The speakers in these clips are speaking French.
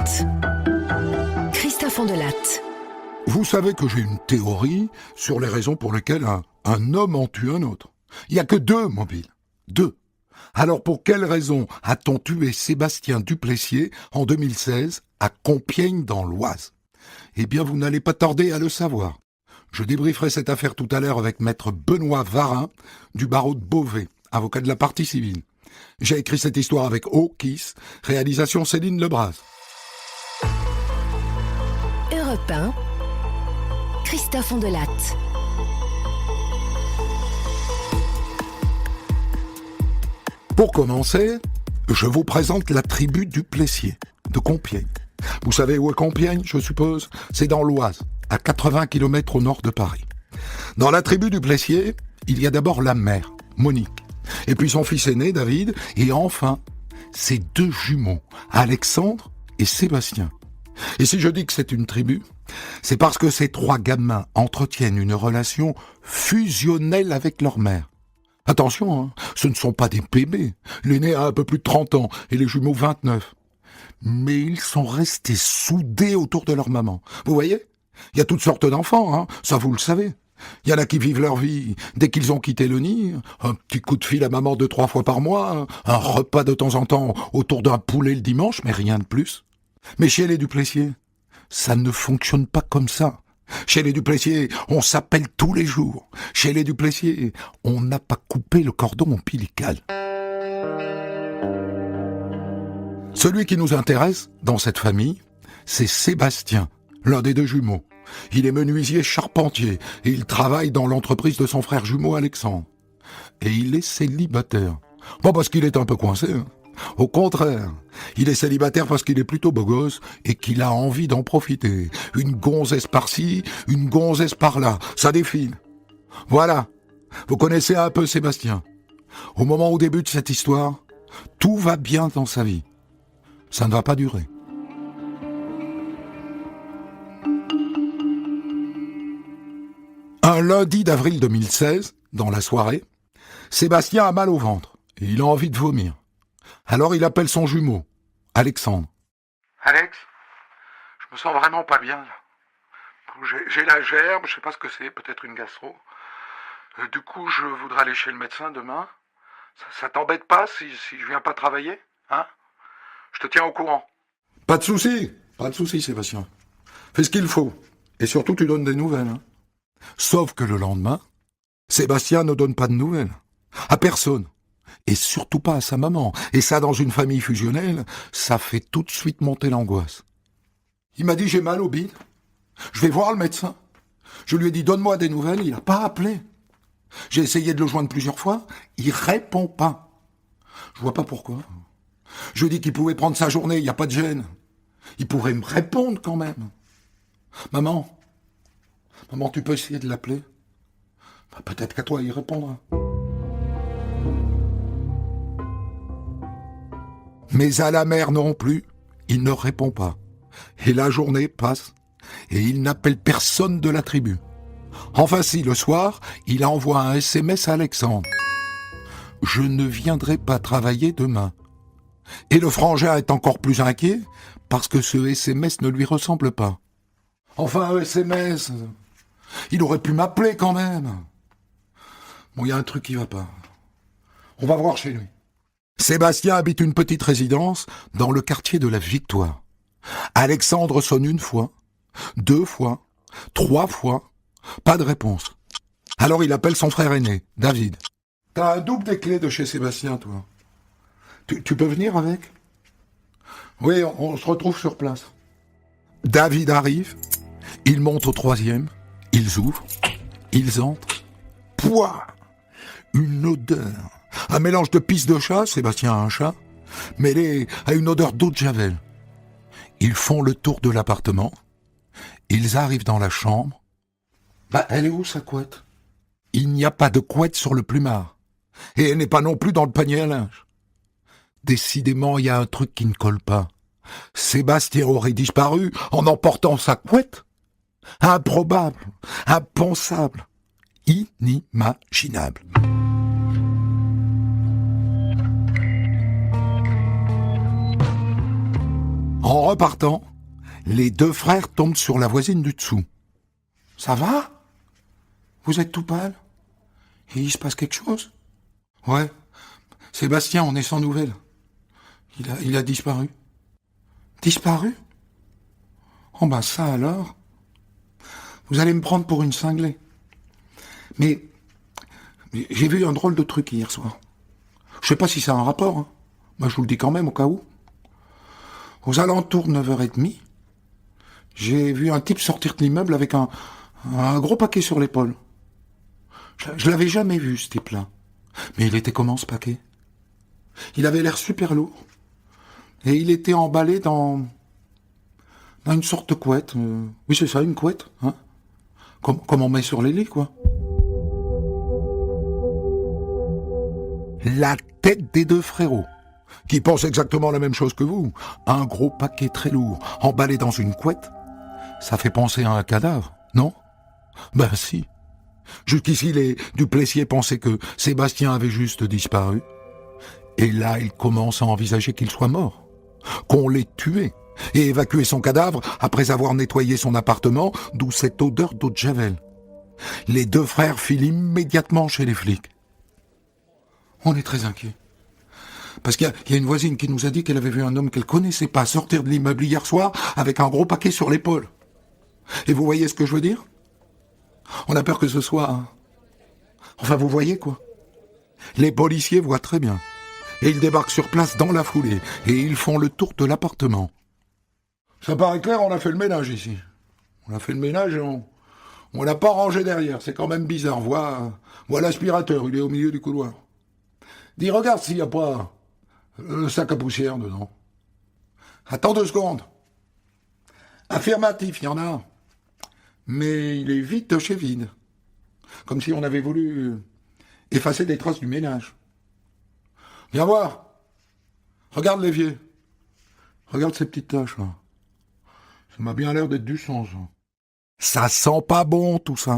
Latte. Christophe Ondelatte. Vous savez que j'ai une théorie sur les raisons pour lesquelles un homme en tue un autre. Il n'y a que 2 mobiles. 2. Alors pour quelle raison a-t-on tué Sébastien Duplessier en 2016 à Compiègne dans l'Oise? Eh bien, vous n'allez pas tarder à le savoir. Je débrieferai cette affaire tout à l'heure avec maître Benoît Varin du barreau de Beauvais, avocat de la partie civile. J'ai écrit cette histoire avec Kiss, réalisation Céline Lebras. Europe 1, Christophe Ondelatte. Pour commencer, je vous présente la tribu Duplessier, de Compiègne. Vous savez où est Compiègne, je suppose? C'est dans l'Oise, à 80 km au nord de Paris. Dans la tribu Duplessier, il y a d'abord la mère, Monique, et puis son fils aîné, David, et enfin, ses 2 jumeaux, Alexandre et Sébastien. Et si je dis que c'est une tribu, c'est parce que ces 3 gamins entretiennent une relation fusionnelle avec leur mère. Attention, hein, ce ne sont pas des bébés. L'aîné a un peu plus de 30 ans et les jumeaux 29. Mais ils sont restés soudés autour de leur maman. Vous voyez? Il y a toutes sortes d'enfants, hein, ça vous le savez. Il y en a qui vivent leur vie dès qu'ils ont quitté le nid. Un petit coup de fil à maman 2-3 fois par mois, un repas de temps en temps autour d'un poulet le dimanche, mais rien de plus. Mais chez les Duplessier, ça ne fonctionne pas comme ça. Chez les Duplessier, on s'appelle tous les jours. Chez les Duplessier, on n'a pas coupé le cordon ombilical. Celui qui nous intéresse dans cette famille, c'est Sébastien, l'un des 2 jumeaux. Il est menuisier charpentier et il travaille dans l'entreprise de son frère jumeau Alexandre. Et il est célibataire. Pas parce qu'il est un peu coincé, hein. Au contraire, il est célibataire parce qu'il est plutôt beau gosse et qu'il a envie d'en profiter. Une gonzesse par-ci, une gonzesse par-là, ça défile. Voilà, vous connaissez un peu Sébastien. Au moment où débute cette histoire, tout va bien dans sa vie. Ça ne va pas durer. Un lundi d'avril 2016, dans la soirée, Sébastien a mal au ventre et il a envie de vomir. Alors il appelle son jumeau, Alexandre. Alex, je me sens vraiment pas bien là. J'ai la gerbe, je sais pas ce que c'est, peut-être une gastro. Du coup, je voudrais aller chez le médecin demain. Ça t'embête pas si je viens pas travailler, hein? Je te tiens au courant. Pas de souci, Sébastien. Fais ce qu'il faut. Et surtout, tu donnes des nouvelles. Hein. Sauf que le lendemain, Sébastien ne donne pas de nouvelles. À personne. Et surtout pas à sa maman. Et ça, dans une famille fusionnelle, ça fait tout de suite monter l'angoisse. Il m'a dit, j'ai mal au bide. Je vais voir le médecin. Je lui ai dit, donne-moi des nouvelles. Il n'a pas appelé. J'ai essayé de le joindre plusieurs fois. Il répond pas. Je vois pas pourquoi. Je lui ai dit qu'il pouvait prendre sa journée. Il n'y a pas de gêne. Il pourrait me répondre quand même. Maman, tu peux essayer de l'appeler? Peut-être qu'à toi, il répondra. Mais à la mère non plus, il ne répond pas. Et la journée passe, et il n'appelle personne de la tribu. Enfin si, le soir, il envoie un SMS à Alexandre. « Je ne viendrai pas travailler demain. » Et le frangin est encore plus inquiet, parce que ce SMS ne lui ressemble pas. Enfin, un SMS, il aurait pu m'appeler quand même. Bon, il y a un truc qui va pas. On va voir chez lui. Sébastien habite une petite résidence dans le quartier de la Victoire. Alexandre sonne 1 fois, 2 fois, 3 fois, pas de réponse. Alors il appelle son frère aîné, David. T'as un double des clés de chez Sébastien, toi. Tu peux venir avec? Oui, on se retrouve sur place. David arrive, il monte au 3e, ils ouvrent, ils entrent. Pouah! Une odeur. Un mélange de pisse de chat, Sébastien a un chat, mêlé à une odeur d'eau de javel. Ils font le tour de l'appartement. Ils arrivent dans la chambre. Elle est où sa couette? Il n'y a pas de couette sur le plumard. Et elle n'est pas non plus dans le panier à linge. Décidément, il y a un truc qui ne colle pas. Sébastien aurait disparu en emportant sa couette. Improbable, impensable, inimaginable. En repartant, les deux frères tombent sur la voisine du dessous. « Ça va ? Vous êtes tout pâle ? Et il se passe quelque chose ? » ?»« Ouais, Sébastien, on est sans nouvelles. Il a disparu. »« Disparu ? Oh ben ça alors. Vous allez me prendre pour une cinglée. Mais j'ai vu un drôle de truc hier soir. Je sais pas si ça a un rapport, hein. Moi je vous le dis quand même au cas où. Aux alentours de 9h30, j'ai vu un type sortir de l'immeuble avec un gros paquet sur l'épaule. Je l'avais jamais vu, ce type-là. Mais il était comment, ce paquet ? Il avait l'air super lourd. Et il était emballé dans une sorte de couette. Oui, c'est ça, une couette, hein. Comme on met sur les lits, quoi. La tête des deux frérots, qui pensent exactement la même chose que vous. Un gros paquet très lourd, emballé dans une couette. Ça fait penser à un cadavre, non ? Ben si. Jusqu'ici, les Duplessis pensaient que Sébastien avait juste disparu. Et là, ils commencent à envisager qu'il soit mort, qu'on l'ait tué, et évacué son cadavre après avoir nettoyé son appartement, d'où cette odeur d'eau de javel. Les deux frères filent immédiatement chez les flics. On est très inquiets. Parce qu'il y a une voisine qui nous a dit qu'elle avait vu un homme qu'elle connaissait pas sortir de l'immeuble hier soir avec un gros paquet sur l'épaule. Et vous voyez ce que je veux dire ? On a peur que ce soit... Enfin, vous voyez quoi ? Les policiers voient très bien. Et ils débarquent sur place dans la foulée. Et ils font le tour de l'appartement. Ça paraît clair, on a fait le ménage ici. On a fait le ménage et on l'a pas rangé derrière. C'est quand même bizarre. Vois l'aspirateur, il est au milieu du couloir. Dis, regarde s'il n'y a pas le sac à poussière dedans. Attends 2 secondes. Affirmatif, il y en a un. Mais il est vide de chez vide. Comme si on avait voulu effacer des traces du ménage. Viens voir. Regarde l'évier. Regarde ces petites taches, là. Ça m'a bien l'air d'être du sang, ça. Ça sent pas bon, tout ça.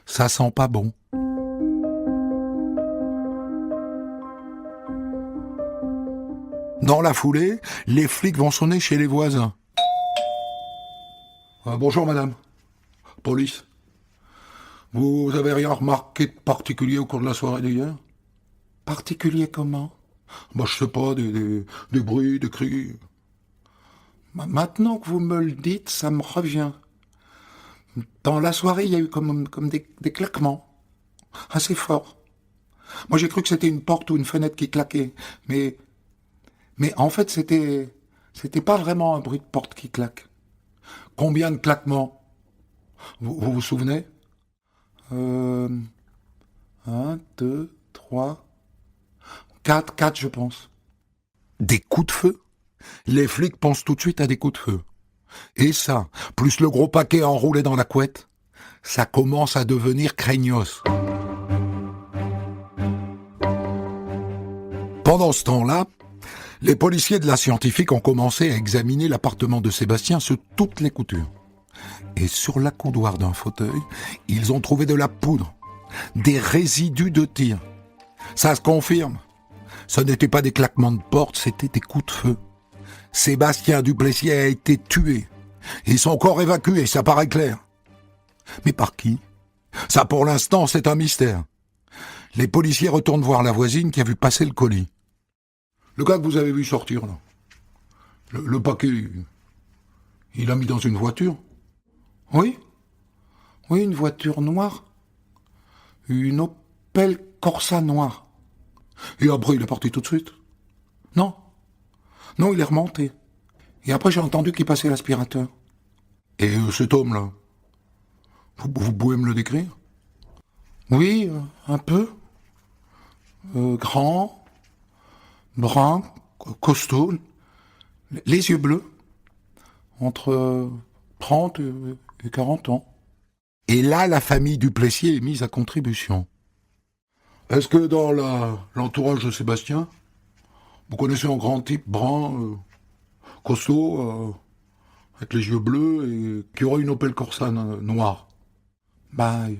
Ça sent pas bon. Dans la foulée, les flics vont sonner chez les voisins. Bonjour, madame. Police. Vous avez rien remarqué de particulier au cours de la soirée d'hier ? Particulier comment ? Je sais pas, des bruits, des cris. Maintenant que vous me le dites, ça me revient. Dans la soirée, il y a eu comme des claquements. Assez forts. Moi, j'ai cru que c'était une porte ou une fenêtre qui claquait. Mais en fait, c'était pas vraiment un bruit de porte qui claque. Combien de claquements ? Vous vous souvenez ? 1, 2, 3, 4, je pense. Des coups de feu ? Les flics pensent tout de suite à des coups de feu. Et ça, plus le gros paquet enroulé dans la couette, ça commence à devenir craignos. Pendant ce temps-là, les policiers de la scientifique ont commencé à examiner l'appartement de Sébastien sous toutes les coutures. Et sur l'accoudoir d'un fauteuil, ils ont trouvé de la poudre, des résidus de tir. Ça se confirme. Ce n'était pas des claquements de porte, c'était des coups de feu. Sébastien Duplessis a été tué. Et son corps évacué, ça paraît clair. Mais par qui ? Ça, pour l'instant, c'est un mystère. Les policiers retournent voir la voisine qui a vu passer le colis. Le gars que vous avez vu sortir, là, le paquet, il l'a mis dans une voiture ? Oui, une voiture noire. Une Opel Corsa noire. Et après, il est parti tout de suite. Non, il est remonté. Et après, j'ai entendu qu'il passait l'aspirateur. Et cet homme-là, vous pouvez me le décrire ? Oui, un peu. Grand, brun, costaud, les yeux bleus, entre 30 et 40 ans. Et là, la famille Duplessis est mise à contribution. Est-ce que dans l'entourage de Sébastien, vous connaissez un grand type brun, costaud, avec les yeux bleus, et qui aurait une Opel Corsa noire ? Il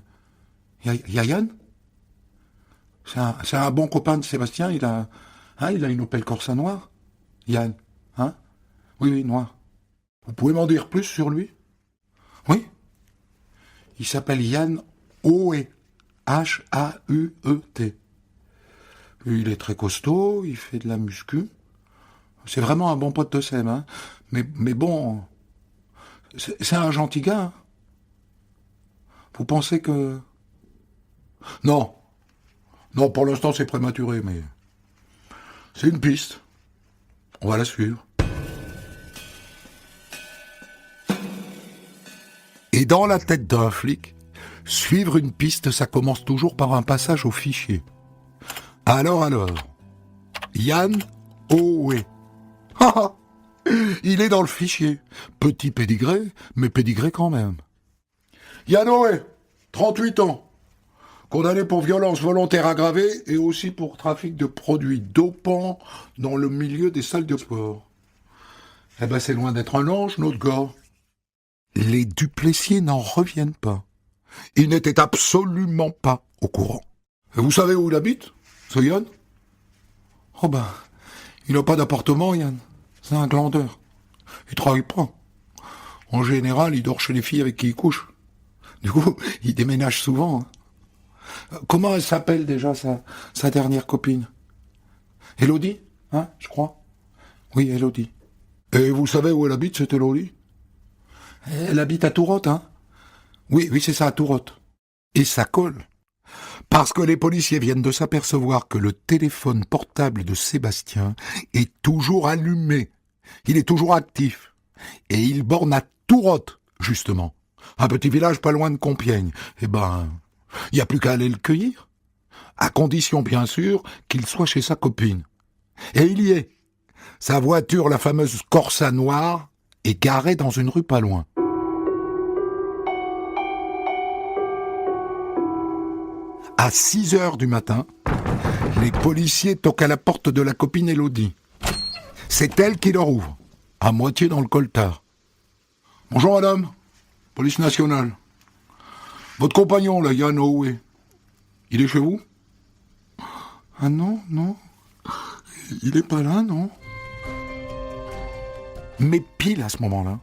y a Yann. C'est un bon copain de Sébastien, il a une Opel Corsa noire. Yann, hein ? Oui, oui, noir. Vous pouvez m'en dire plus sur lui? Oui. Il s'appelle Yann Auet. H-A-U-E-T. Il est très costaud, il fait de la muscu. C'est vraiment un bon pote de Seb, hein. Mais bon, c'est un gentil gars. Hein. Vous pensez que... Non. Non, pour l'instant, c'est prématuré, mais... C'est une piste. On va la suivre. Et dans la tête d'un flic, suivre une piste, ça commence toujours par un passage au fichier. Alors, Yann Auet. Il est dans le fichier. Petit pédigré, mais pédigré quand même. Yann Auet, 38 ans. Condamné pour violence volontaire aggravée et aussi pour trafic de produits dopants dans le milieu des salles de sport. Eh ben, c'est loin d'être un ange, notre gars. Les Duplessier n'en reviennent pas. Ils n'étaient absolument pas au courant. Et vous savez où il habite, ce Yann? Oh ben, il n'a pas d'appartement, Yann. C'est un glandeur. Il travaille pas. En général, il dort chez les filles avec qui il couche. Du coup, il déménage souvent. Hein. Comment elle s'appelle déjà, sa dernière copine? Élodie, hein, je crois. Oui, Élodie. Et vous savez où elle habite, cette Élodie? Elle habite à Tourotte, hein? Oui, c'est ça, à Tourotte. Et ça colle. Parce que les policiers viennent de s'apercevoir que le téléphone portable de Sébastien est toujours allumé. Il est toujours actif. Et il borne à Tourotte, justement. Un petit village pas loin de Compiègne. Eh ben, il n'y a plus qu'à aller le cueillir. À condition, bien sûr, qu'il soit chez sa copine. Et il y est. Sa voiture, la fameuse Corsa noire, est garée dans une rue pas loin. À 6h du matin, les policiers toquent à la porte de la copine Élodie. C'est elle qui leur ouvre, à moitié dans le coltard. « Bonjour madame, police nationale. Votre compagnon, là, Yann Auet, il est chez vous ?»« Ah non, il est pas là, non. » Mais pile à ce moment-là,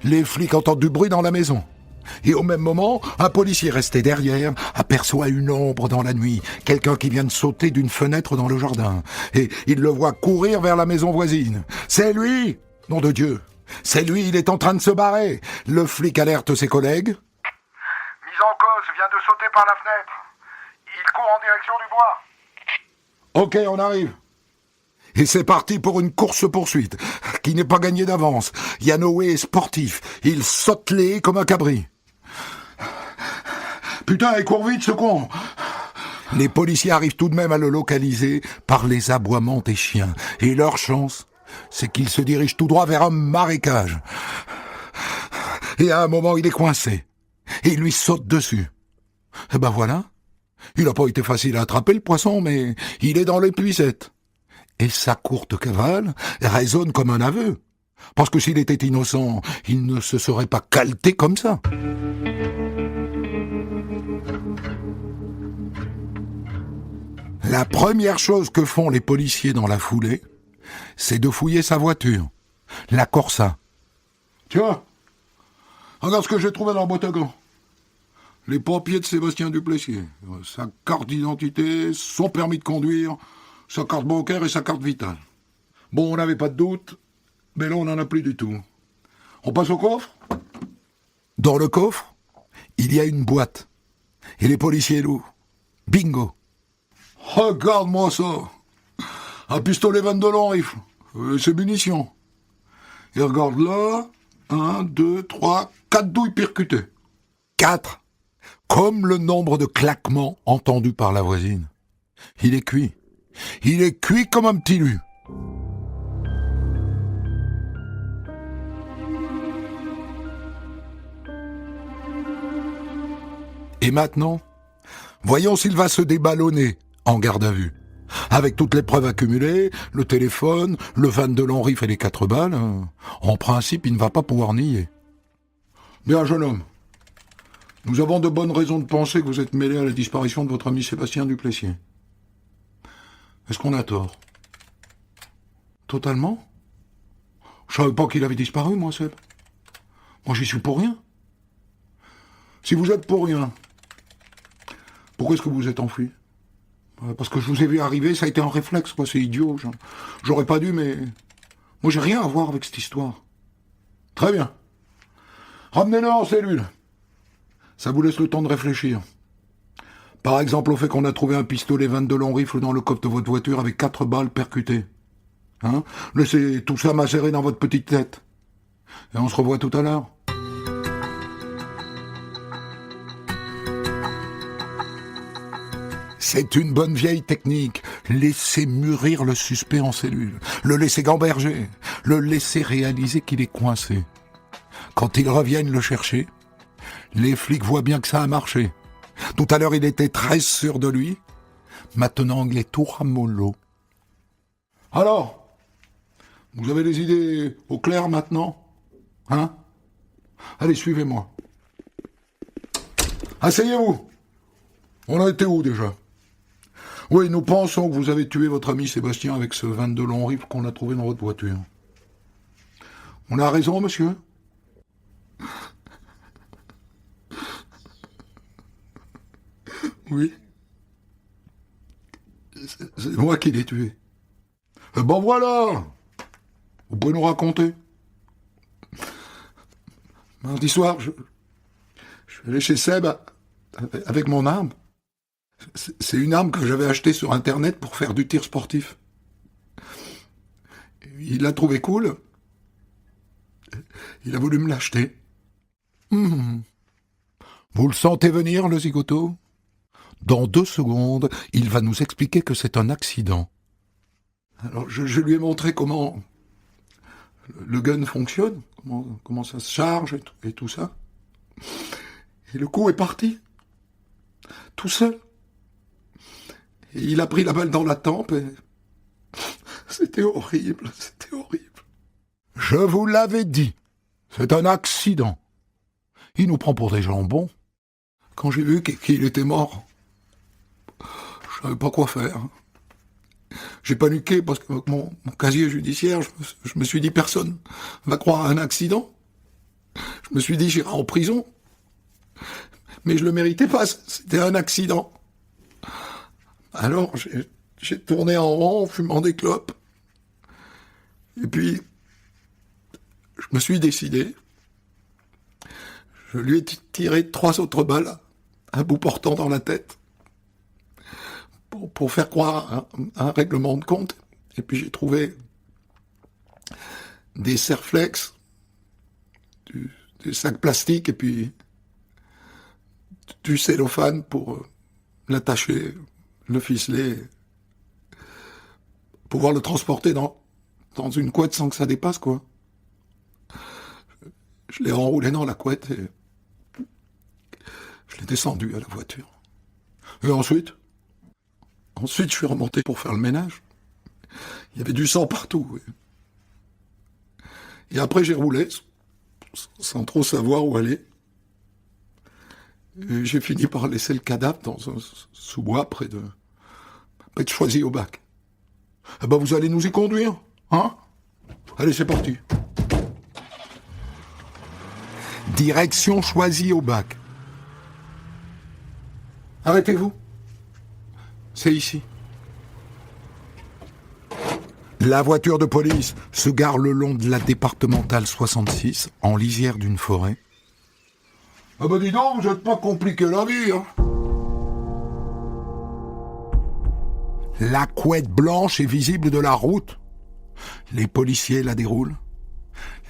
les flics entendent du bruit dans la maison. Et au même moment, un policier resté derrière aperçoit une ombre dans la nuit, quelqu'un qui vient de sauter d'une fenêtre dans le jardin. Et il le voit courir vers la maison voisine. C'est lui! Nom de Dieu! C'est lui, il est en train de se barrer. Le flic alerte ses collègues. Mise en cause vient de sauter par la fenêtre. Il court en direction du bois. Ok, on arrive. Et c'est parti pour une course-poursuite, qui n'est pas gagnée d'avance. Yann Auet est sportif, il saute les haies comme un cabri. Putain, il court vite ce con! Les policiers arrivent tout de même à le localiser par les aboiements des chiens. Et leur chance, c'est qu'il se dirige tout droit vers un marécage. Et à un moment, il est coincé. Et il lui saute dessus. Et ben voilà. Il n'a pas été facile à attraper le poisson, mais il est dans l'épuisette. Et sa courte cavale résonne comme un aveu. Parce que s'il était innocent, il ne se serait pas calté comme ça. La première chose que font les policiers dans la foulée, c'est de fouiller sa voiture, la Corsa. Tiens, regarde ce que j'ai trouvé dans la boîte à gants. Les papiers de Sébastien Duplessier, sa carte d'identité, son permis de conduire, sa carte bancaire et sa carte vitale. Bon, on n'avait pas de doute, mais là on n'en a plus du tout. On passe au coffre? Dans le coffre, il y a une boîte. Et les policiers l'ouvrent. Bingo! Regarde-moi ça! Un pistolet 22 long rifle. C'est munitions. Et regarde là, 1, 2, 3, 4 douilles percutées. 4! Comme le nombre de claquements entendus par la voisine. Il est cuit. Il est cuit comme un petit lu. Et maintenant, voyons s'il va se déballonner en garde à vue. Avec toutes les preuves accumulées, le téléphone, le 22 long rifle et les 4 balles, en principe, il ne va pas pouvoir nier. Bien, jeune homme, nous avons de bonnes raisons de penser que vous êtes mêlé à la disparition de votre ami Sébastien Duplessier. Est-ce qu'on a tort? Totalement? Je savais pas qu'il avait disparu, moi, Seb. Moi, j'y suis pour rien. Si vous êtes pour rien, pourquoi est-ce que vous êtes enfui? Parce que je vous ai vu arriver, ça a été un réflexe, quoi, c'est idiot. J'aurais pas dû, mais... Moi, j'ai rien à voir avec cette histoire. Très bien. Ramenez-le en cellule. Ça vous laisse le temps de réfléchir. Par exemple, au fait qu'on a trouvé un pistolet 22 long rifle dans le coffre de votre voiture avec 4 balles percutées. Hein? Laissez tout ça macérer dans votre petite tête. Et on se revoit tout à l'heure. C'est une bonne vieille technique. Laisser mûrir le suspect en cellule. Le laisser gamberger. Le laisser réaliser qu'il est coincé. Quand ils reviennent le chercher, les flics voient bien que ça a marché. Tout à l'heure, il était très sûr de lui. Maintenant, il est tout ramollo. Alors, vous avez les idées au clair maintenant? Hein? Allez, suivez-moi. Asseyez-vous. On a été où déjà? Oui, nous pensons que vous avez tué votre ami Sébastien avec ce 22 long rifle qu'on a trouvé dans votre voiture. On a raison, monsieur? Oui. C'est moi qui l'ai tué. Ben voilà! Vous pouvez nous raconter. Mardi soir, je suis allé chez Seb avec mon arme. C'est une arme que j'avais achetée sur Internet pour faire du tir sportif. Il l'a trouvé cool. Il a voulu me l'acheter. Vous le sentez venir, le zigoto? Dans 2 secondes, il va nous expliquer que c'est un accident. Alors, je lui ai montré comment le gun fonctionne, comment ça se charge et tout ça. Et le coup est parti. Tout seul. Et il a pris la balle dans la tempe et... C'était horrible, c'était horrible. Je vous l'avais dit, c'est un accident. Il nous prend pour des jambons. Quand j'ai vu qu'il était mort, je savais pas quoi faire. J'ai paniqué parce que mon casier judiciaire, je me suis dit personne va croire à un accident. Je me suis dit j'irai en prison. Mais je le méritais pas, c'était un accident. Alors j'ai tourné en rond en fumant des clopes. Et puis, je me suis décidé. Je lui ai tiré 3 autres balles, à bout portant dans la tête, pour faire croire à un règlement de compte. Et puis j'ai trouvé des serflex, des sacs plastiques et puis du cellophane pour l'attacher, le ficeler, pouvoir le transporter dans une couette sans que ça dépasse, quoi. Je l'ai enroulé dans la couette et je l'ai descendu à la voiture. Et ensuite, je suis remonté pour faire le ménage. Il y avait du sang partout. Et après, j'ai roulé, sans trop savoir où aller. Et j'ai fini par laisser le cadavre dans un sous-bois près de Choisy-au-Bac. Eh ben, vous allez nous y conduire, hein? Allez, c'est parti. Direction Choisy-au-Bac. Arrêtez-vous. C'est ici. La voiture de police se gare le long de la départementale 66, en lisière d'une forêt. Ah bah dis donc, vous n'êtes pas compliqué la vie, hein. La couette blanche est visible de la route. Les policiers la déroulent.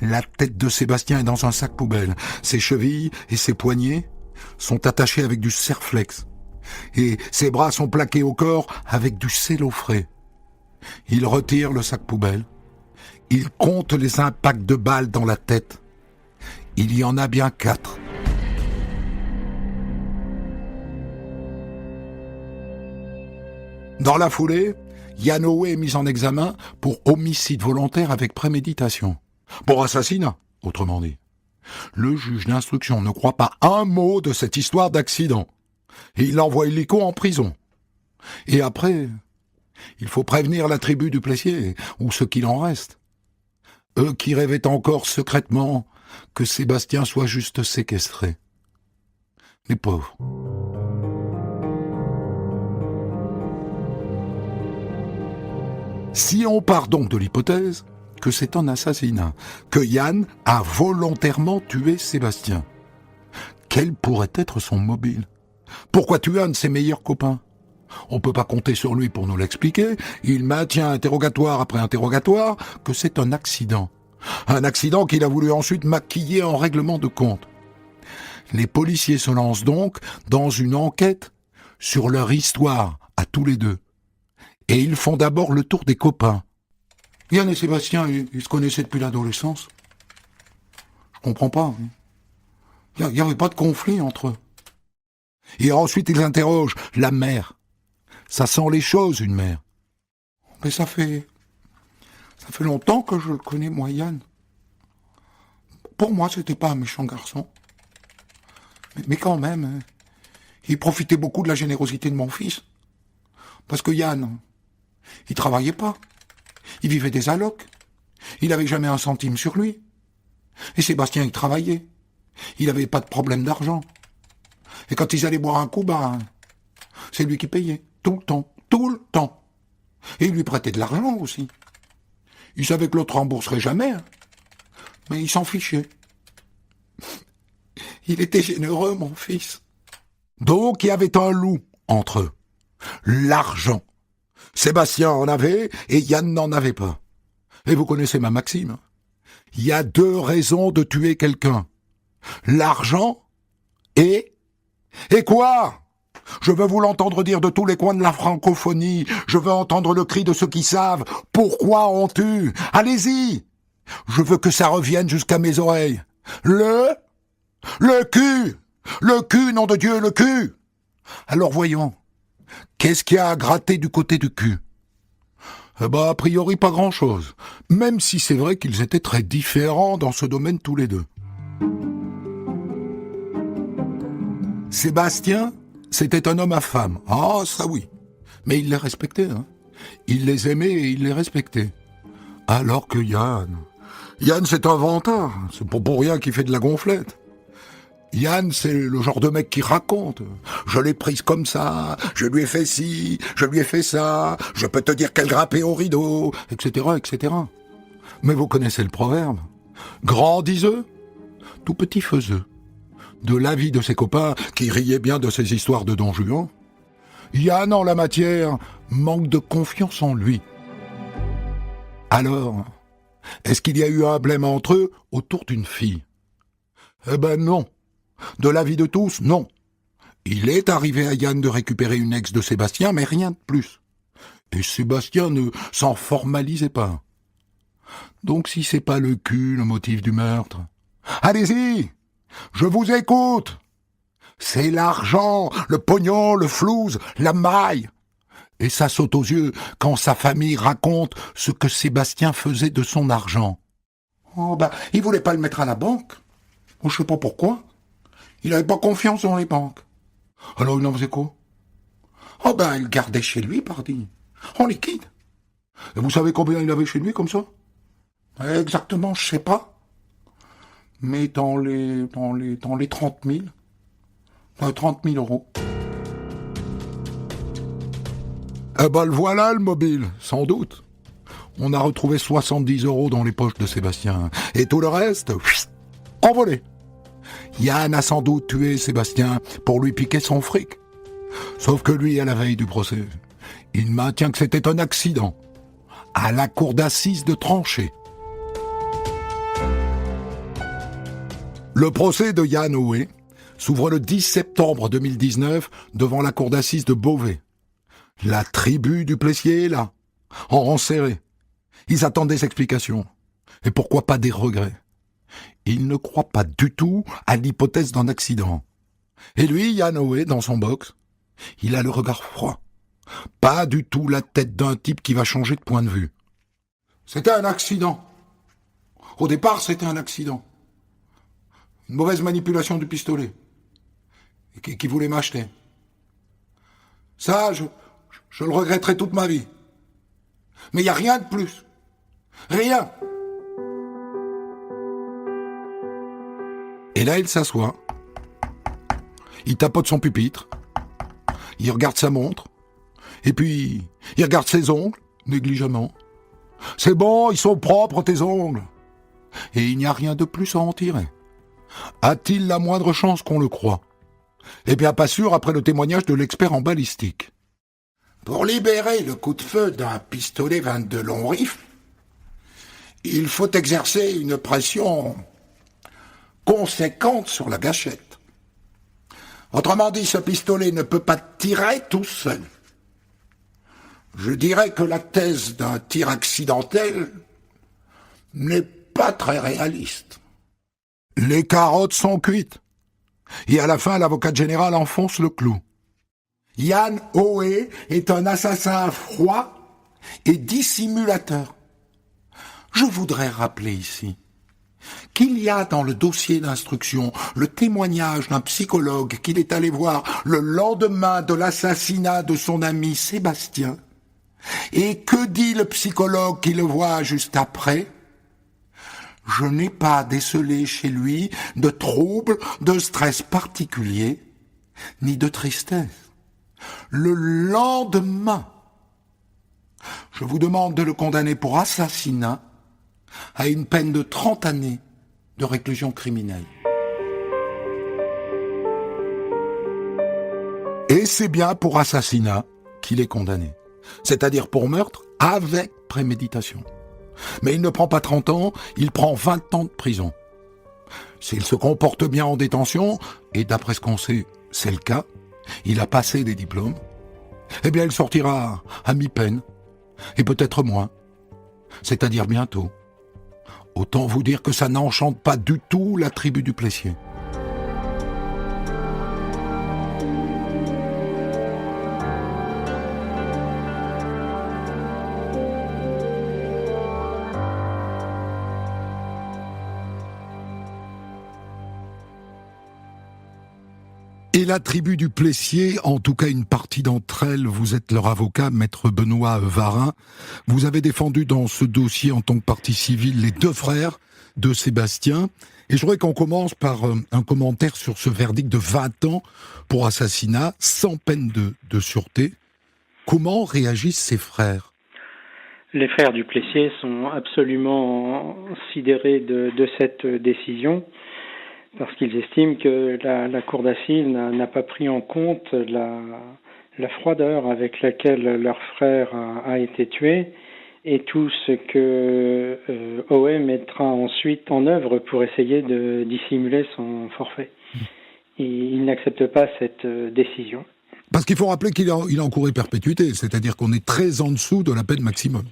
La tête de Sébastien est dans un sac poubelle. Ses chevilles et ses poignets sont attachés avec du serflex. Et ses bras sont plaqués au corps avec du cello frais. Il retire le sac poubelle. Il compte les impacts de balles dans la tête. Il y en a bien 4. Dans la foulée, Yanoé est mis en examen pour homicide volontaire avec préméditation. Pour assassinat, autrement dit. Le juge d'instruction ne croit pas un mot de cette histoire d'accident. Et il envoie illico en prison. Et après, il faut prévenir la tribu du Plessier, ou ce qu'il en reste. Eux qui rêvaient encore secrètement que Sébastien soit juste séquestré. Les pauvres. Si on part donc de l'hypothèse que c'est un assassinat, que Yann a volontairement tué Sébastien, quel pourrait être son mobile? Pourquoi tuer un de ses meilleurs copains? On peut pas compter sur lui pour nous l'expliquer. Il maintient interrogatoire après interrogatoire que c'est un accident. Un accident qu'il a voulu ensuite maquiller en règlement de compte. Les policiers se lancent donc dans une enquête sur leur histoire à tous les deux. Et ils font d'abord le tour des copains. Yann et Sébastien, ils se connaissaient depuis l'adolescence. Je comprends pas. Il n'y avait pas de conflit entre eux. Et ensuite, ils interrogent la mère. Ça sent les choses, une mère. Mais ça fait longtemps que je le connais, moi, Yann. Pour moi, c'était pas un méchant garçon. Mais quand même, hein, il profitait beaucoup de la générosité de mon fils. Parce que Yann, il travaillait pas. Il vivait des allocs. Il avait jamais un centime sur lui. Et Sébastien, il travaillait. Il avait pas de problème d'argent. Et quand ils allaient boire un coup, c'est lui qui payait. Tout le temps. Tout le temps. Et il lui prêtait de l'argent aussi. Il savait que l'autre rembourserait jamais. Hein. Mais il s'en fichait. Il était généreux, mon fils. Donc, il y avait un loup entre eux. L'argent. Sébastien en avait et Yann n'en avait pas. Et vous connaissez ma maxime. Il y a 2 raisons de tuer quelqu'un. L'argent et... Et quoi? Je veux vous l'entendre dire de tous les coins de la francophonie. Je veux entendre le cri de ceux qui savent. Pourquoi on tue? Allez-y! Je veux que ça revienne jusqu'à mes oreilles. Le cul! Le cul, nom de Dieu, le cul! Alors voyons. Qu'est-ce qu'il y a à gratter du côté du cul? A priori pas grand-chose. Même si c'est vrai qu'ils étaient très différents dans ce domaine tous les deux. Sébastien, c'était un homme à femme. Ah, ça oui. Mais il les respectait, hein. Il les aimait et il les respectait. Alors que Yann c'est un vantard. C'est pas pour rien qu'il fait de la gonflette. Yann, c'est le genre de mec qui raconte. Je l'ai prise comme ça, je lui ai fait ci, je lui ai fait ça, je peux te dire qu'elle grimpait au rideau, etc., etc. Mais vous connaissez le proverbe. Grand diseux, tout petit faiseux. De l'avis de ses copains qui riaient bien de ses histoires de Don Juan, Yann, en la matière, manque de confiance en lui. Alors, est-ce qu'il y a eu un blême entre eux autour d'une fille? Eh ben non. De l'avis de tous, non. Il est arrivé à Yann de récupérer une ex de Sébastien, mais rien de plus. Et Sébastien ne s'en formalisait pas. Donc si c'est pas le cul, le motif du meurtre... Allez-y! Je vous écoute! C'est l'argent, le pognon, le flouze, la maille. Et ça saute aux yeux quand sa famille raconte ce que Sébastien faisait de son argent. Oh il voulait pas le mettre à la banque. Je sais pas pourquoi. Il avait pas confiance dans les banques. Alors il en faisait quoi? Il le gardait chez lui, pardi. En liquide. Et vous savez combien il avait chez lui comme ça? Exactement, je sais pas. Mais dans les 30 000. 30 000 euros. Le voilà le mobile, sans doute. On a retrouvé 70 euros dans les poches de Sébastien. Et tout le reste, envolé. Yann a sans doute tué Sébastien pour lui piquer son fric. Sauf que lui, à la veille du procès, il maintient que c'était un accident. À la cour d'assises de Tranché. Le procès de Yann Hoé s'ouvre le 10 septembre 2019 devant la cour d'assises de Beauvais. La tribu du Plessier est là, en rang serré. Ils attendent des explications. Et pourquoi pas des regrets? Il ne croit pas du tout à l'hypothèse d'un accident. Et lui, Yann Hoé, dans son box, il a le regard froid. Pas du tout la tête d'un type qui va changer de point de vue. C'était un accident. Au départ, c'était un accident. Une mauvaise manipulation du pistolet. Qui voulait m'acheter. Ça, je le regretterai toute ma vie. Mais il n'y a rien de plus. Rien. Et là, il s'assoit. Il tapote son pupitre. Il regarde sa montre. Et puis, il regarde ses ongles, négligemment. C'est bon, ils sont propres, tes ongles. Et il n'y a rien de plus à en tirer. A-t-il la moindre chance qu'on le croie? Eh bien, pas sûr après le témoignage de l'expert en balistique. Pour libérer le coup de feu d'un pistolet 22 long rifle, il faut exercer une pression conséquente sur la gâchette. Autrement dit, ce pistolet ne peut pas tirer tout seul. Je dirais que la thèse d'un tir accidentel n'est pas très réaliste. Les carottes sont cuites. Et à la fin, l'avocat général enfonce le clou. Yann Hoé est un assassin froid et dissimulateur. Je voudrais rappeler ici qu'il y a dans le dossier d'instruction le témoignage d'un psychologue qu'il est allé voir le lendemain de l'assassinat de son ami Sébastien. Et que dit le psychologue qui le voit juste après? Je n'ai pas décelé chez lui de troubles, de stress particulier, ni de tristesse. Le lendemain, je vous demande de le condamner pour assassinat à une peine de 30 années de réclusion criminelle. Et c'est bien pour assassinat qu'il est condamné. C'est-à-dire pour meurtre avec préméditation. Mais il ne prend pas 30 ans, il prend 20 ans de prison. S'il se comporte bien en détention, et d'après ce qu'on sait, c'est le cas, il a passé des diplômes, eh bien il sortira à mi-peine, et peut-être moins, c'est-à-dire bientôt. Autant vous dire que ça n'enchante pas du tout la tribu du Plessier. Et la tribu du Plessier, en tout cas une partie d'entre elles, vous êtes leur avocat, maître Benoît Varin. Vous avez défendu dans ce dossier en tant que partie civile les deux frères de Sébastien. Et je voudrais qu'on commence par un commentaire sur ce verdict de 20 ans pour assassinat, sans peine de sûreté. Comment réagissent ces frères? Les frères du Plessier sont absolument sidérés de cette décision, parce qu'ils estiment que la cour d'assises n'a pas pris en compte la froideur avec laquelle leur frère a été tué et tout ce que Hoé mettra ensuite en œuvre pour essayer de dissimuler son forfait. Et il n'accepte pas cette décision. Parce qu'il faut rappeler qu'il a encouru perpétuité, c'est-à-dire qu'on est très en dessous de la peine maximum.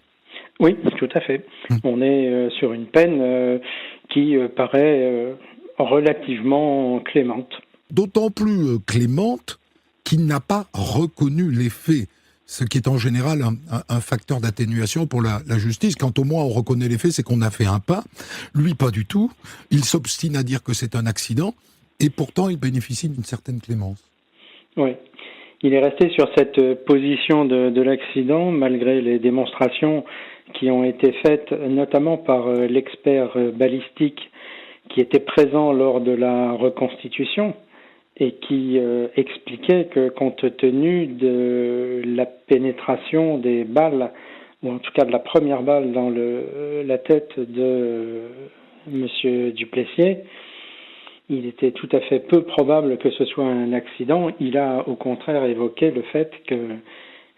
Oui, tout à fait. On est sur une peine qui paraît relativement clémente. D'autant plus clémente qu'il n'a pas reconnu les faits, ce qui est en général un facteur d'atténuation pour la justice. Quand au moins on reconnaît les faits, c'est qu'on a fait un pas. Lui, pas du tout. Il s'obstine à dire que c'est un accident, et pourtant il bénéficie d'une certaine clémence. Oui. Il est resté sur cette position de l'accident, malgré les démonstrations qui ont été faites, notamment par l'expert balistique qui était présent lors de la reconstitution et qui expliquait que compte tenu de la pénétration des balles, ou en tout cas de la première balle dans la tête de Monsieur Duplessier, il était tout à fait peu probable que ce soit un accident. Il a au contraire évoqué le fait que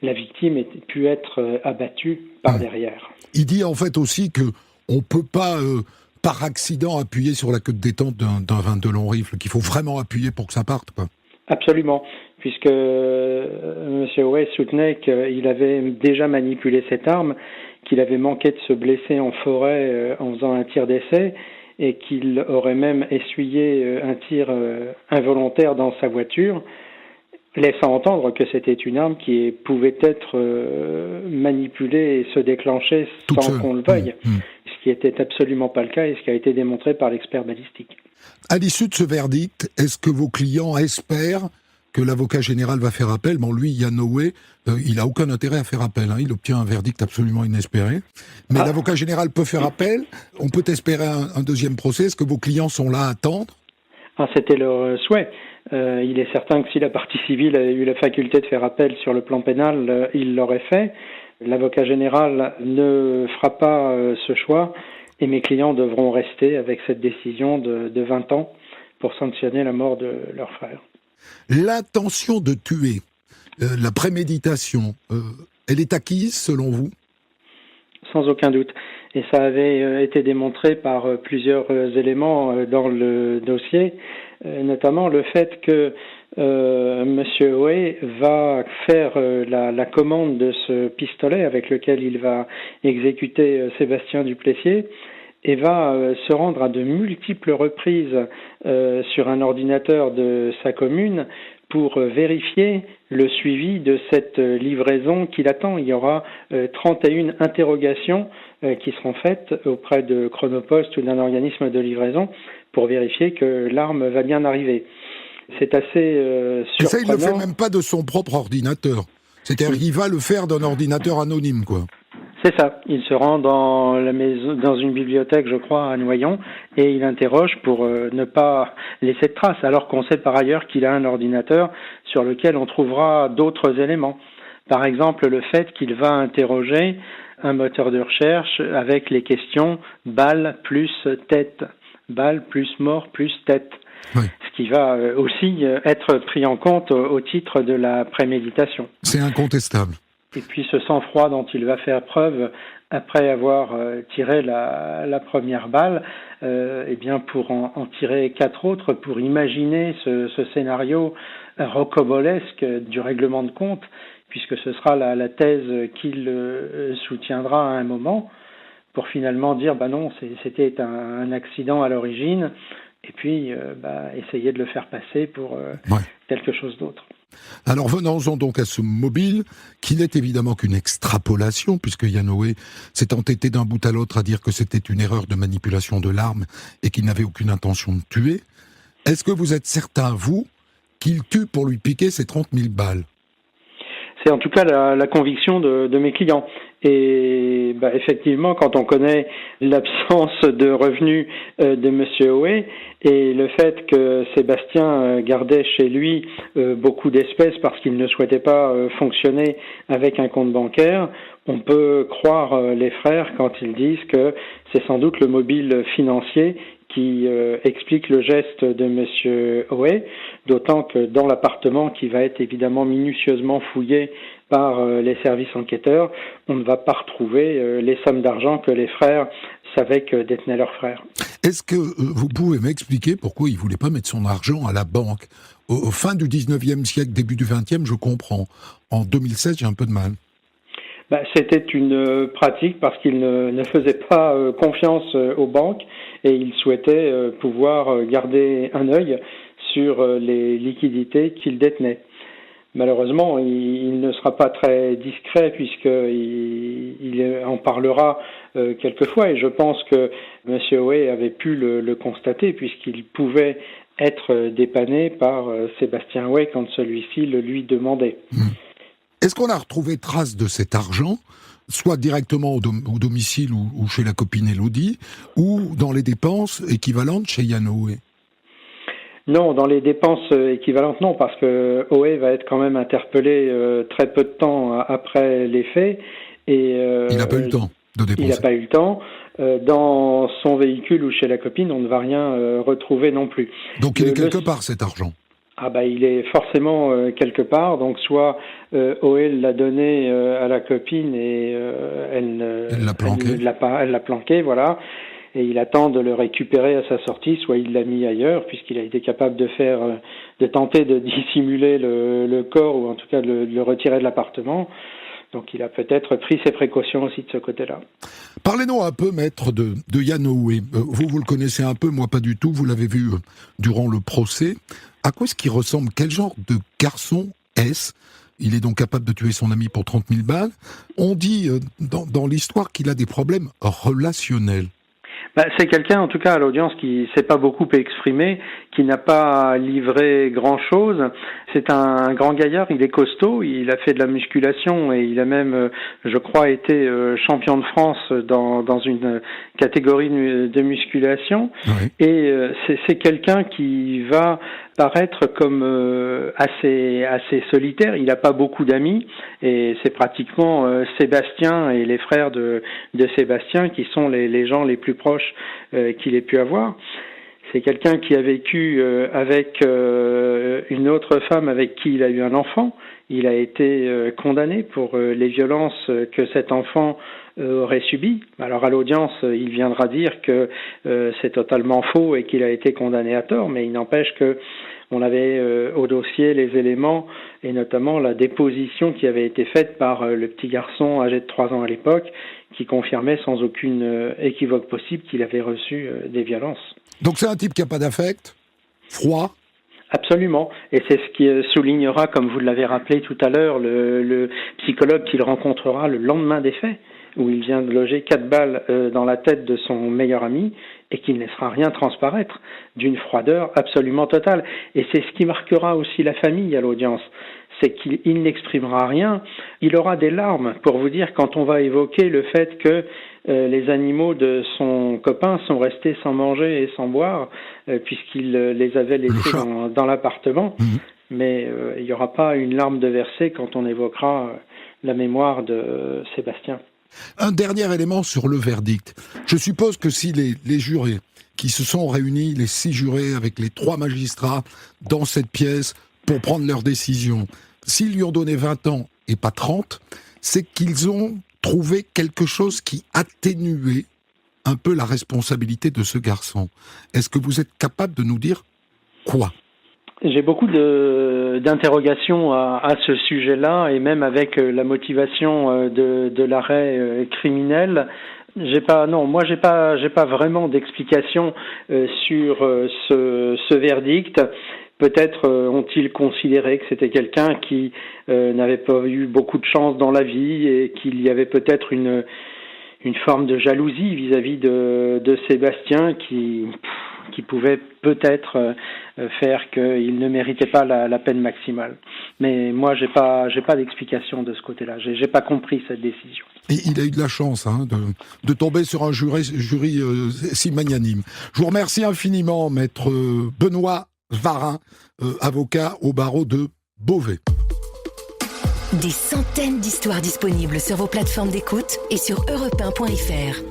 la victime ait pu être abattue par derrière. Il dit en fait aussi que on ne peut pas par accident appuyer sur la queue de détente d'un 22 long rifle, qu'il faut vraiment appuyer pour que ça parte, quoi. Absolument, puisque M. Hoé soutenait qu'il avait déjà manipulé cette arme, qu'il avait manqué de se blesser en forêt en faisant un tir d'essai, et qu'il aurait même essuyé un tir involontaire dans sa voiture, laissant entendre que c'était une arme qui pouvait être manipulée et se déclencher sans qu'on le veuille. Ce qui n'était absolument pas le cas et ce qui a été démontré par l'expert balistique. À l'issue de ce verdict, est-ce que vos clients espèrent que l'avocat général va faire appel? Bon, lui, Yann Hoé, il n'a aucun intérêt à faire appel. Il obtient un verdict absolument inespéré. Mais l'avocat général peut faire appel. On peut espérer un deuxième procès. Est-ce que vos clients sont là à attendre? C'était leur souhait. Il est certain que si la partie civile avait eu la faculté de faire appel sur le plan pénal, il l'aurait fait. L'avocat général ne fera pas ce choix et mes clients devront rester avec cette décision de 20 ans pour sanctionner la mort de leur frère. L'intention de tuer, la préméditation, elle est acquise selon vous ? Sans aucun doute. Et ça avait été démontré par plusieurs éléments dans le dossier, notamment le fait que Monsieur Hoé va faire la commande de ce pistolet avec lequel il va exécuter Sébastien Duplessier et va se rendre à de multiples reprises sur un ordinateur de sa commune pour vérifier le suivi de cette livraison qu'il attend. Il y aura 31 interrogations qui seront faites auprès de Chronopost ou d'un organisme de livraison pour vérifier que l'arme va bien arriver. C'est assez surprenant. Et ça, il ne le fait même pas de son propre ordinateur. C'est-à-dire qu'il va le faire d'un ordinateur anonyme, quoi. C'est ça. Il se rend dans la maison, dans une bibliothèque, je crois, à Noyon, et il interroge pour ne pas laisser de traces, alors qu'on sait par ailleurs qu'il a un ordinateur sur lequel on trouvera d'autres éléments. Par exemple, le fait qu'il va interroger un moteur de recherche avec les questions balle plus tête, balle plus mort plus tête. Oui. Ce qui va aussi être pris en compte au titre de la préméditation. C'est incontestable. Et puis ce sang-froid dont il va faire preuve après avoir tiré la première balle, eh bien pour en tirer 4 autres, pour imaginer ce scénario rocambolesque du règlement de compte, puisque ce sera la thèse qu'il soutiendra à un moment, pour finalement dire non, c'était un accident à l'origine, et puis essayer de le faire passer pour quelque chose d'autre. Alors venons-en donc à ce mobile, qui n'est évidemment qu'une extrapolation, puisque Yann Hoé s'est entêté d'un bout à l'autre à dire que c'était une erreur de manipulation de l'arme et qu'il n'avait aucune intention de tuer. Est-ce que vous êtes certain, vous, qu'il tue pour lui piquer ses 30 000 balles ? C'est en tout cas la conviction de mes clients. Et effectivement, quand on connaît l'absence de revenus de Monsieur Hoé et le fait que Sébastien gardait chez lui beaucoup d'espèces parce qu'il ne souhaitait pas fonctionner avec un compte bancaire, on peut croire les frères quand ils disent que c'est sans doute le mobile financier qui explique le geste de Monsieur Hoé, d'autant que dans l'appartement qui va être évidemment minutieusement fouillé par les services enquêteurs, on ne va pas retrouver les sommes d'argent que les frères savaient que détenaient leurs frères. Est-ce que vous pouvez m'expliquer pourquoi il ne voulait pas mettre son argent à la banque ? Au fin du 19e siècle, début du 20e, je comprends. En 2016, j'ai un peu de mal. C'était une pratique parce qu'il ne faisait pas confiance aux banques et il souhaitait pouvoir garder un œil sur les liquidités qu'il détenait. Malheureusement, il ne sera pas très discret puisqu'il en parlera quelquefois et je pense que M. Hoé avait pu le constater puisqu'il pouvait être dépanné par Sébastien Hoé quand celui-ci le lui demandait. Est-ce qu'on a retrouvé trace de cet argent, soit directement au domicile ou chez la copine Élodie, ou dans les dépenses équivalentes chez Yann Hoé ? Non, dans les dépenses équivalentes, non, parce que Hoé va être quand même interpellé très peu de temps après les faits. Et, il n'a pas eu le temps de dépenser. Il n'a pas eu le temps. Dans son véhicule ou chez la copine, on ne va rien retrouver non plus. Donc il est quelque part cet argent ? Il est forcément quelque part, donc soit Hoé l'a donné à la copine et elle l'a planqué, voilà, et il attend de le récupérer à sa sortie, soit il l'a mis ailleurs, puisqu'il a été capable de tenter de dissimuler le corps, ou en tout cas de le retirer de l'appartement. Donc il a peut-être pris ses précautions aussi de ce côté-là. Parlez-nous un peu, maître, de Yann Hoé. Vous le connaissez un peu, moi pas du tout, vous l'avez vu durant le procès. À quoi est-ce qu'il ressemble ? Quel genre de garçon est-ce ? Il est donc capable de tuer son ami pour 30 000 balles. On dit dans l'histoire qu'il a des problèmes relationnels. C'est quelqu'un, en tout cas à l'audience, qui ne s'est pas beaucoup exprimé, qui n'a pas livré grand-chose. C'est un grand gaillard, il est costaud, il a fait de la musculation et il a même, je crois, été champion de France dans une catégorie de musculation. Oui. Et c'est quelqu'un qui va paraître comme assez solitaire. Il n'a pas beaucoup d'amis et c'est pratiquement Sébastien et les frères de Sébastien qui sont les gens les plus proches qu'il ait pu avoir. C'est quelqu'un qui a vécu avec une autre femme avec qui il a eu un enfant. Il a été condamné pour les violences que cet enfant aurait subies. Alors à l'audience, il viendra dire que c'est totalement faux et qu'il a été condamné à tort, mais il n'empêche que on avait au dossier les éléments et notamment la déposition qui avait été faite par le petit garçon âgé de 3 ans à l'époque qui confirmait sans aucune équivoque possible qu'il avait reçu des violences. Donc c'est un type qui n'a pas d'affect, froid. Absolument, et c'est ce qui soulignera, comme vous l'avez rappelé tout à l'heure, le psychologue qu'il rencontrera le lendemain des faits, où il vient de loger 4 balles dans la tête de son meilleur ami et qu'il ne laissera rien transparaître, d'une froideur absolument totale. Et c'est ce qui marquera aussi la famille à l'audience, c'est qu'il n'exprimera rien, il aura des larmes pour vous dire quand on va évoquer le fait que les animaux de son copain sont restés sans manger et sans boire puisqu'il les avait laissés dans l'appartement. Mmh. Mais il n'y aura pas une larme de versée quand on évoquera la mémoire de Sébastien. Un dernier élément sur le verdict. Je suppose que si les jurés qui se sont réunis, les 6 jurés avec les 3 magistrats dans cette pièce pour prendre leur décision, s'ils lui ont donné 20 ans et pas 30, c'est qu'ils ont trouvé quelque chose qui atténuait un peu la responsabilité de ce garçon. Est-ce que vous êtes capable de nous dire quoi ? J'ai beaucoup d'interrogations à ce sujet-là, et même avec la motivation de l'arrêt criminel. J'ai pas vraiment d'explication sur ce verdict. Peut-être ont-ils considéré que c'était quelqu'un qui n'avait pas eu beaucoup de chance dans la vie et qu'il y avait peut-être une forme de jalousie vis-à-vis de Sébastien qui pouvait peut-être faire qu'il ne méritait pas la peine maximale. Mais moi, j'ai pas d'explication de ce côté-là. J'ai pas compris cette décision. Et il a eu de la chance de tomber sur un jury si magnanime. Je vous remercie infiniment, maître Benoît Varin, avocat au barreau de Beauvais. Des centaines d'histoires disponibles sur vos plateformes d'écoute et sur europe1.fr.